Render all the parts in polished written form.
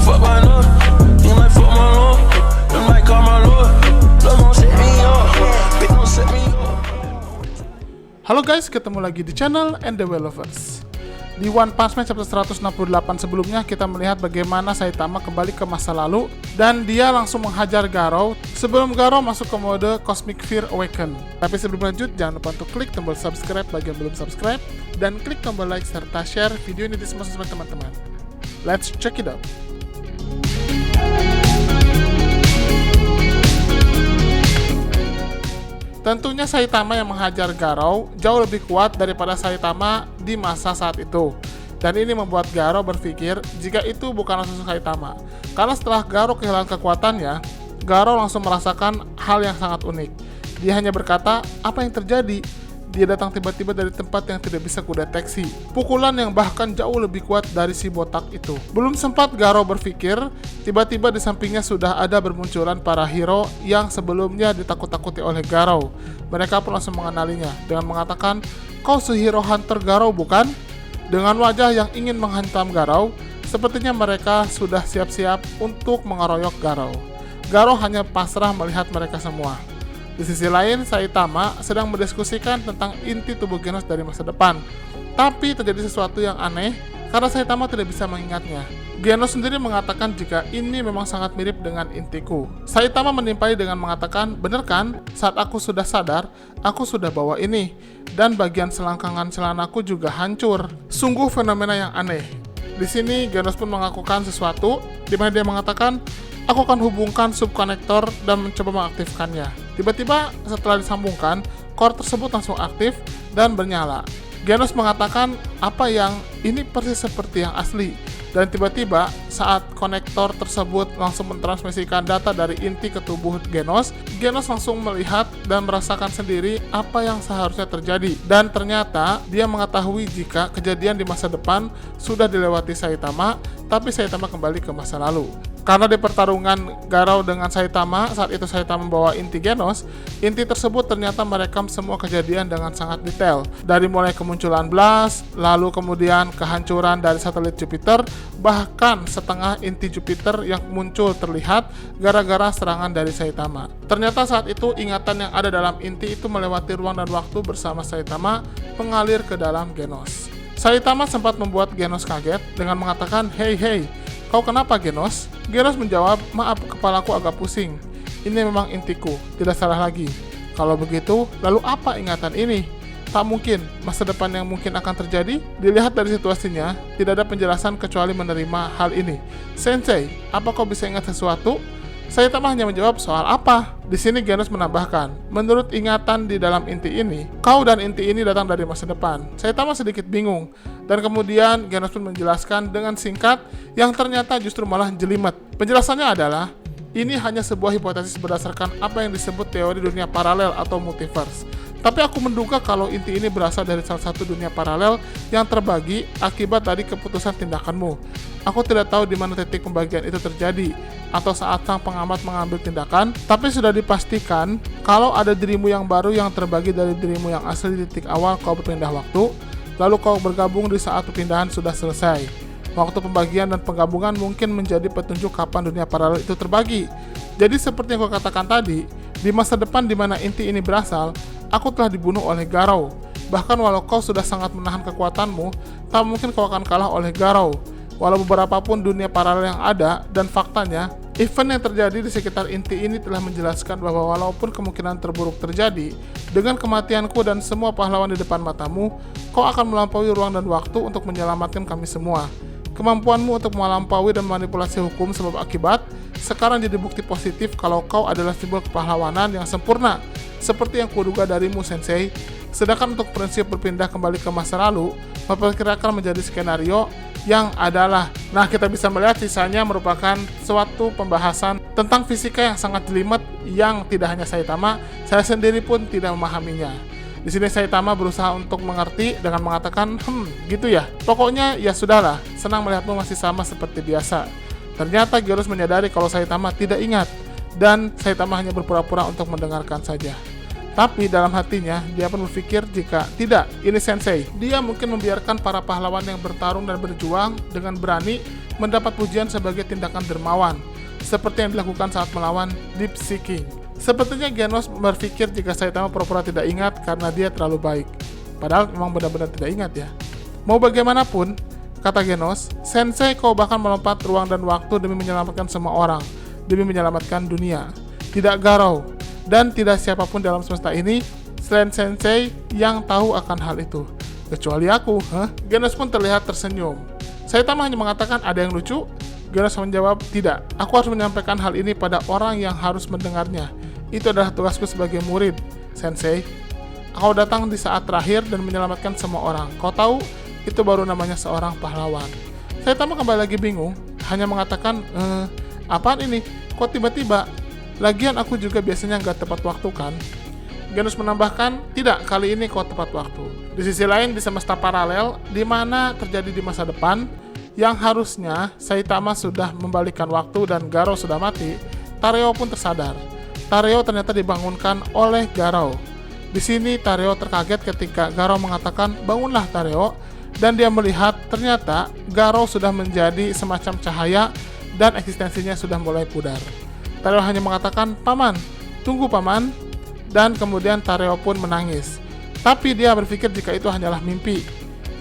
Fuck my lord, you might fuck my lord, you might call my lord. Love gon' set me up, bitch gon' set me up. Halo guys, ketemu lagi di channel And The Well Lovers. Di One Punch Man chapter 168 sebelumnya kita melihat bagaimana Saitama kembali ke masa lalu dan dia langsung menghajar Garou sebelum Garou masuk ke mode Cosmic Fear Awaken. Tapi sebelum lanjut, jangan lupa untuk klik tombol subscribe bagi yang belum subscribe dan klik tombol like serta share video ini di semua sosmed teman-teman. Let's check it out. Tentunya Saitama yang menghajar Garou jauh lebih kuat daripada Saitama di masa saat itu. Dan ini membuat Garou berpikir jika itu bukanlah sosok Saitama. Karena setelah Garou kehilangan kekuatannya, Garou langsung merasakan hal yang sangat unik. Dia hanya berkata, apa yang terjadi? Dia datang tiba-tiba dari tempat yang tidak bisa kudeteksi. Pukulan yang bahkan jauh lebih kuat dari si botak itu. Belum sempat Garou berpikir, tiba-tiba di sampingnya sudah ada bermunculan para hero yang sebelumnya ditakut-takuti oleh Garou. Mereka pun langsung mengenalinya dengan mengatakan, kau si-hero hunter Garou bukan? Dengan wajah yang ingin menghantam Garou, sepertinya mereka sudah siap-siap untuk mengeroyok Garou. Garou hanya pasrah melihat mereka semua. Di sisi lain, Saitama sedang mendiskusikan tentang inti tubuh Genos dari masa depan. Tapi terjadi sesuatu yang aneh karena Saitama tidak bisa mengingatnya. Genos sendiri mengatakan jika ini memang sangat mirip dengan intiku. Saitama menimpali dengan mengatakan, bener kan? Saat aku sudah sadar, aku sudah bawa ini. Dan bagian selangkangan celanaku juga hancur. Sungguh fenomena yang aneh. Di sini Genos pun mengakukan sesuatu di mana dia mengatakan, aku akan hubungkan subkonektor dan mencoba mengaktifkannya. Tiba-tiba setelah disambungkan, core tersebut langsung aktif dan bernyala. Genos mengatakan apa yang ini persis seperti yang asli. Dan tiba-tiba saat konektor tersebut langsung mentransmisikan data dari inti ke tubuh Genos, Genos langsung melihat dan merasakan sendiri apa yang seharusnya terjadi. Dan ternyata dia mengetahui jika kejadian di masa depan sudah dilewati Saitama, tapi Saitama kembali ke masa lalu. Karena di pertarungan Garou dengan Saitama, saat itu Saitama membawa inti Genos, inti tersebut ternyata merekam semua kejadian dengan sangat detail. Dari mulai kemunculan Blast, lalu kemudian kehancuran dari satelit Jupiter, bahkan setengah inti Jupiter yang muncul terlihat gara-gara serangan dari Saitama. Ternyata saat itu ingatan yang ada dalam inti itu melewati ruang dan waktu bersama Saitama mengalir ke dalam Genos. Saitama sempat membuat Genos kaget dengan mengatakan, hey, kau kenapa Genos? Genos menjawab, maaf kepalaku agak pusing. Ini memang intiku, tidak salah lagi. Kalau begitu, lalu apa ingatan ini? Tak mungkin, masa depan yang mungkin akan terjadi? Dilihat dari situasinya, tidak ada penjelasan kecuali menerima hal ini. Sensei, apa kau bisa ingat sesuatu? Saitama hanya menjawab, soal apa? Di sini Genos menambahkan, menurut ingatan di dalam inti ini, kau dan inti ini datang dari masa depan. Saitama sedikit bingung, dan kemudian Genos pun menjelaskan dengan singkat yang ternyata justru malah jelimet. Penjelasannya adalah, ini hanya sebuah hipotesis berdasarkan apa yang disebut teori dunia paralel atau multiverse. Tapi aku menduga kalau inti ini berasal dari salah satu dunia paralel yang terbagi akibat dari keputusan tindakanmu. Aku tidak tahu di mana titik pembagian itu terjadi atau saat sang pengamat mengambil tindakan, tapi sudah dipastikan kalau ada dirimu yang baru yang terbagi dari dirimu yang asli di titik awal kau berpindah waktu, lalu kau bergabung di saat perpindahan sudah selesai. Waktu pembagian dan penggabungan mungkin menjadi petunjuk kapan dunia paralel itu terbagi. Jadi seperti yang kau katakan tadi, di masa depan di mana inti ini berasal, aku telah dibunuh oleh Garou. Bahkan walau kau sudah sangat menahan kekuatanmu, tak mungkin kau akan kalah oleh Garou. Walau beberapa pun dunia paralel yang ada, dan faktanya, event yang terjadi di sekitar inti ini telah menjelaskan bahwa walaupun kemungkinan terburuk terjadi, dengan kematianku dan semua pahlawan di depan matamu, kau akan melampaui ruang dan waktu untuk menyelamatkan kami semua. Kemampuanmu untuk melampaui dan manipulasi hukum sebab akibat, sekarang jadi bukti positif kalau kau adalah simbol kepahlawanan yang sempurna, seperti yang kuduga darimu, Sensei. Sedangkan untuk prinsip berpindah kembali ke masa lalu, memperkirakan menjadi skenario yang adalah, nah kita bisa melihat sisanya merupakan suatu pembahasan tentang fisika yang sangat jelimet yang tidak hanya Saitama, saya sendiri pun tidak memahaminya. Di sini Saitama berusaha untuk mengerti dengan mengatakan, gitu ya. Pokoknya ya sudahlah, senang melihatmu masih sama seperti biasa. Ternyata Genos menyadari kalau Saitama tidak ingat, dan Saitama hanya berpura-pura untuk mendengarkan saja. Tapi dalam hatinya, dia pun berpikir jika tidak, ini sensei. Dia mungkin membiarkan para pahlawan yang bertarung dan berjuang dengan berani mendapat pujian sebagai tindakan dermawan, seperti yang dilakukan saat melawan Deep Sea King. Sepertinya Genos berpikir jika Saitama pura-pura tidak ingat karena dia terlalu baik. Padahal memang benar-benar tidak ingat ya. Mau bagaimanapun, kata Genos, sensei kau bahkan melompat ruang dan waktu demi menyelamatkan semua orang, demi menyelamatkan dunia. Tidak Garou, dan tidak siapapun dalam semesta ini selain sensei yang tahu akan hal itu. Kecuali aku, Genos pun terlihat tersenyum. Saitama hanya mengatakan ada yang lucu. Genos menjawab, tidak, aku harus menyampaikan hal ini pada orang yang harus mendengarnya. Itu adalah tugasku sebagai murid, sensei. Kau datang di saat terakhir dan menyelamatkan semua orang. Kau tahu, itu baru namanya seorang pahlawan. Saitama kembali lagi bingung, hanya mengatakan, apaan ini? Kok tiba-tiba? Lagian aku juga biasanya nggak tepat waktu kan? Genos menambahkan, tidak, kali ini kau tepat waktu. Di sisi lain, di semesta paralel, di mana terjadi di masa depan, yang harusnya Saitama sudah membalikkan waktu dan Garou sudah mati, Tareo pun tersadar. Tareo ternyata dibangunkan oleh Garou. Di sini Tareo terkaget ketika Garou mengatakan, bangunlah Tareo, dan dia melihat ternyata Garou sudah menjadi semacam cahaya dan eksistensinya sudah mulai pudar. Tareo hanya mengatakan, paman, tunggu paman, dan kemudian Tareo pun menangis. Tapi dia berpikir jika itu hanyalah mimpi.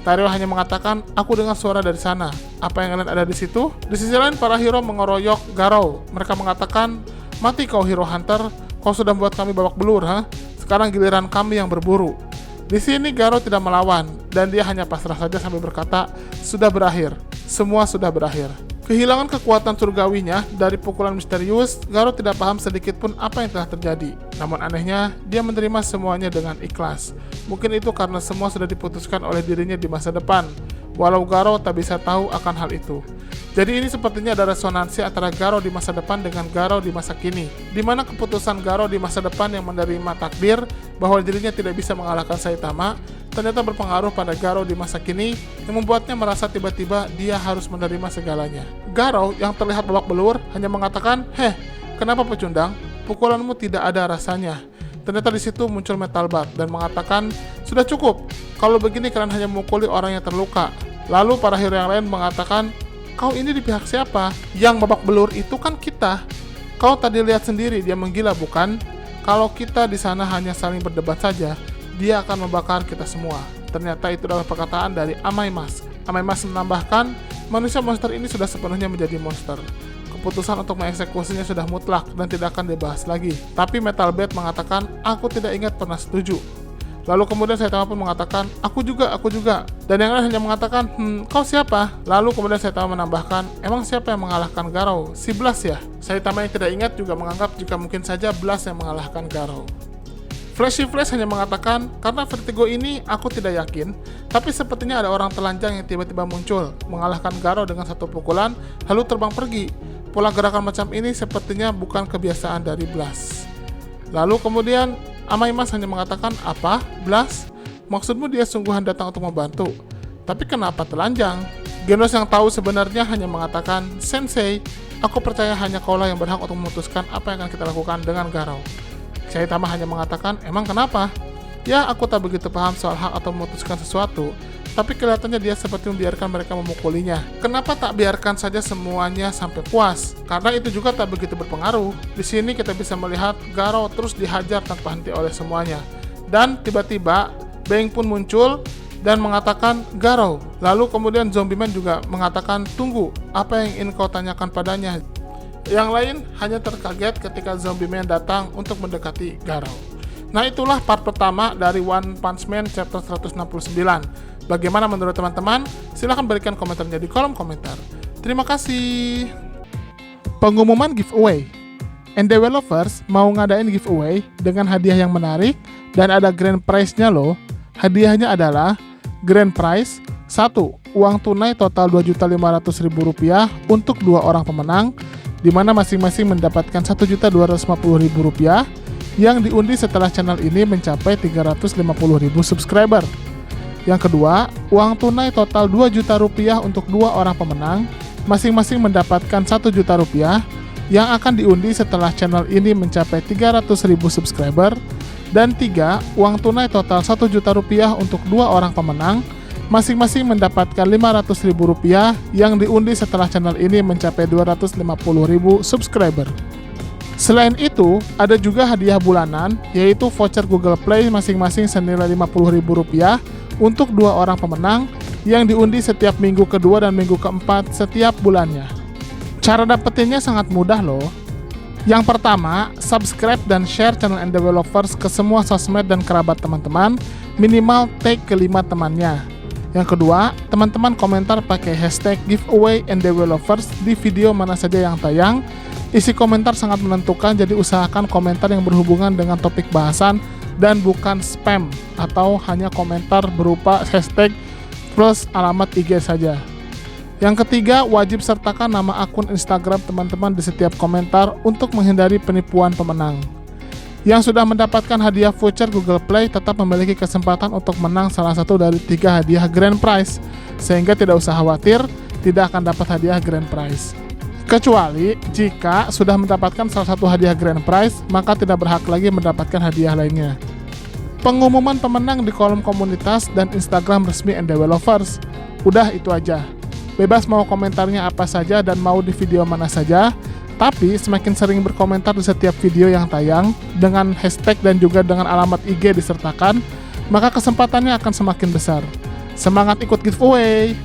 Tareo hanya mengatakan, aku dengar suara dari sana. Apa yang kalian ada di situ? Di sisi lain, para hero mengeroyok Garou. Mereka mengatakan, mati kau hero hunter, kau sudah membuat kami babak belur, Sekarang giliran kami yang berburu. Di sini Garou tidak melawan, dan dia hanya pasrah saja sambil berkata, sudah berakhir, semua sudah berakhir. Kehilangan kekuatan surgawinya dari pukulan misterius, Garou tidak paham sedikit pun apa yang telah terjadi. Namun anehnya, dia menerima semuanya dengan ikhlas. Mungkin itu karena semua sudah diputuskan oleh dirinya di masa depan, walau Garou tak bisa tahu akan hal itu. Jadi ini sepertinya ada resonansi antara Garou di masa depan dengan Garou di masa kini, di mana keputusan Garou di masa depan yang menerima takdir bahwa dirinya tidak bisa mengalahkan Saitama, ternyata berpengaruh pada Garou di masa kini yang membuatnya merasa tiba-tiba dia harus menerima segalanya. Garou yang terlihat babak belur hanya mengatakan, kenapa pecundang? Pukulanmu tidak ada rasanya. Ternyata di situ muncul Metal Bat dan mengatakan, sudah cukup, kalau begini kalian hanya memukuli orang yang terluka. Lalu para hero yang lain mengatakan, kau ini di pihak siapa? Yang babak belur itu kan kita. Kau tadi lihat sendiri dia menggila bukan? Kalau kita di sana hanya saling berdebat saja, dia akan membakar kita semua. Ternyata itu adalah perkataan dari Amaimas. Amaimas menambahkan, manusia monster ini sudah sepenuhnya menjadi monster. Keputusan untuk mengeksekusinya sudah mutlak dan tidak akan dibahas lagi. Tapi Metal Bat mengatakan, aku tidak ingat pernah setuju. Lalu kemudian Saitama pun mengatakan, aku juga. Dan yang lain hanya mengatakan, kau siapa? Lalu kemudian Saitama menambahkan, emang siapa yang mengalahkan Garou? Si Blast ya? Saitama yang tidak ingat juga menganggap jika mungkin saja Blast yang mengalahkan Garou. Flashy Flash hanya mengatakan, karena vertigo ini aku tidak yakin, tapi sepertinya ada orang telanjang yang tiba-tiba muncul, mengalahkan Garou dengan satu pukulan, lalu terbang pergi. Pola gerakan macam ini sepertinya bukan kebiasaan dari Blast. Lalu kemudian Amaimas hanya mengatakan, apa? Blast? Maksudmu dia sungguhan datang untuk membantu? Tapi kenapa telanjang? Genos yang tahu sebenarnya hanya mengatakan, Sensei, aku percaya hanya kaulah yang berhak untuk memutuskan apa yang akan kita lakukan dengan Garou. Saitama hanya mengatakan, emang kenapa? Ya, aku tak begitu paham soal hak atau memutuskan sesuatu, tapi kelihatannya dia seperti membiarkan mereka memukulinya. Kenapa tak biarkan saja semuanya sampai puas? Karena itu juga tak begitu berpengaruh. Di sini kita bisa melihat Garou terus dihajar tanpa henti oleh semuanya. Dan tiba-tiba, Beng pun muncul dan mengatakan, Garou. Lalu kemudian Zombie Man juga mengatakan, tunggu, apa yang ingin kau tanyakan padanya? Yang lain hanya terkaget ketika Zombie Man datang untuk mendekati Garou. Nah, itulah part pertama dari One Punch Man chapter 169. Bagaimana menurut teman-teman? Silahkan berikan komentarnya di kolom komentar. Terima kasih. Pengumuman giveaway. Developers mau ngadain giveaway dengan hadiah yang menarik dan ada grand prize-nya loh. Hadiahnya adalah grand prize 1. Uang tunai total Rp2.500.000 untuk 2 orang pemenang, di mana masing-masing mendapatkan Rp1.250.000 yang diundi setelah channel ini mencapai 350.000 subscriber. Yang kedua, uang tunai total Rp2 juta untuk 2 orang pemenang, masing-masing mendapatkan Rp1 juta yang akan diundi setelah channel ini mencapai 300.000 subscriber. Dan 3, uang tunai total 1 juta rupiah untuk 2 orang pemenang, masing-masing mendapatkan Rp500.000 yang diundi setelah channel ini mencapai 250.000 subscriber. Selain itu, ada juga hadiah bulanan, yaitu voucher Google Play masing-masing senilai Rp50.000 untuk 2 orang pemenang yang diundi setiap minggu kedua dan minggu keempat setiap bulannya. Cara dapetinnya sangat mudah loh. Yang pertama, subscribe dan share channel Endewelovers ke semua sosmed dan kerabat teman-teman, minimal tag ke 5 temannya. Yang kedua, teman-teman komentar pakai hashtag giveaway Endewelovers di video mana saja yang tayang. Isi komentar sangat menentukan, jadi usahakan komentar yang berhubungan dengan topik bahasan dan bukan spam atau hanya komentar berupa hashtag plus alamat IG saja. Yang ketiga, wajib sertakan nama akun Instagram teman-teman di setiap komentar untuk menghindari penipuan pemenang. Yang sudah mendapatkan hadiah voucher Google Play tetap memiliki kesempatan untuk menang salah satu dari 3 hadiah grand prize, sehingga tidak usah khawatir tidak akan dapat hadiah grand prize. Kecuali jika sudah mendapatkan salah satu hadiah grand prize, maka tidak berhak lagi mendapatkan hadiah lainnya. Pengumuman pemenang di kolom komunitas dan Instagram resmi Endewelovers. Udah itu aja. Bebas mau komentarnya apa saja dan mau di video mana saja, tapi semakin sering berkomentar di setiap video yang tayang dengan hashtag dan juga dengan alamat IG disertakan, maka kesempatannya akan semakin besar. Semangat ikut giveaway!